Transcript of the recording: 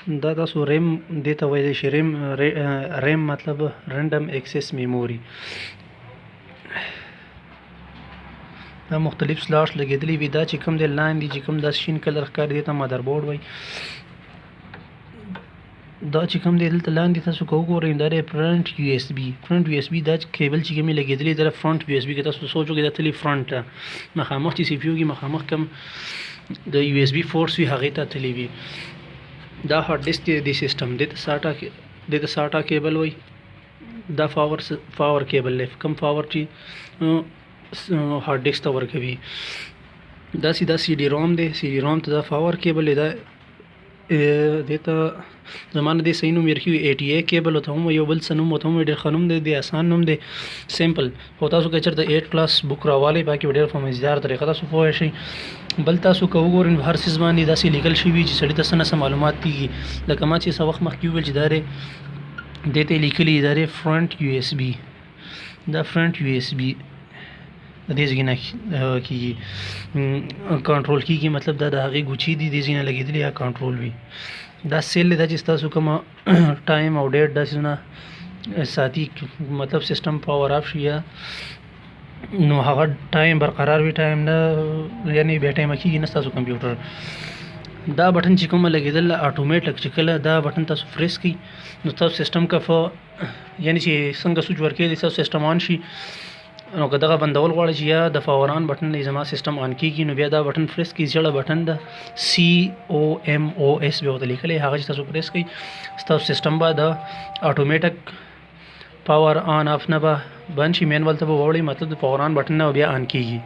دا تاسو ریم دې ته ویلی شي. ریم مطلب رینډم ایکسیس میموري. دا مختلف سلاټس لګېدلي وي. دا چې کوم دی لاندې چې کوم دا شین کلر ښکاري دې ته مدر بورډ وایي. دا چې کوم دی دلته لاندې تاسو که وګورئ دا دی فرنټ یو ایس بي. فرنټ یو ایس بي دا کیبل چې کومې لګېدلې دا فرنټ یو ایس بي کې تاسو سوچ وکړئ دا تللي فرنټ ته مخامخ چې سی پي یو کې مخامخ کوم د یو ایس بي فورس وي هغې ته تللی وي. دا هارډ ډسک دی د سیسټم دې ته ساټا کیبل وایي. دا پاور کیبل دی کوم پاور چې هارډ ډسک ته ورکوي. دا سیدا سی ډي روم دی. سی ډي روم ته دا پاور کیبل دی. دا دې ته زمانه دې صحیح نوم یې رکھي وي 80A کیبل ورته هم یو بل څه نوم ورته هم ډېر ښه نوم دی. د آسان نوم دی سمپل. خو تاسو که چېرته 8 کلاس بک راوالی باقي به ډېر په مزیدار طریقه تاسو پوه شئ. بل تاسو که وګورئ هر څیز باندې داسې لیکل شوي چې سړي ته څه نه څه معلومات کېږي. لکه ما چې څه وخت مخکې وویل چې دا دی دې ته یې لیکلي دا دی فرنټ یو ایس بي. دا فرنټ یو ایس بي د دې ځای نه کېږي کنټرول کېږي. مطلب دا د هغې ګوچې دي دې ځای نه لګېدلي یا کنټرول وي. دا سیل دی دا چې ستاسو کومه ټایم او ډیټ دا څیزونه ساتي. مطلب سیسټم پاور آف شي یا نو هغه ټایم برقرار وي. ټایم نه یعنې بې ټایمه کېږي نه ستاسو کمپیوټر. دا بټن چې کومه لګېدل اټومیټک چې کله دا بټن تاسو فریس کړئ نو تاسو سیسټم که یعنې چې څنګه سوچ ورکوي تاسو سیسټم آن شي. نو که دغه بندول غواړئ چې یا د فوران بټن دی زما سیسټم آن کېږي نو بیا دا بټن پریس کړئ. زیړه بټن ده COMOS بیا ورته لیکلی هغه چې تاسو پریس کړئ ستاسو سیسټم به د اټومیټک پاور آن آف نه به بند شي. مینول ته به ووړئ مطلب د فوران بټن نه بیا آن کېږي.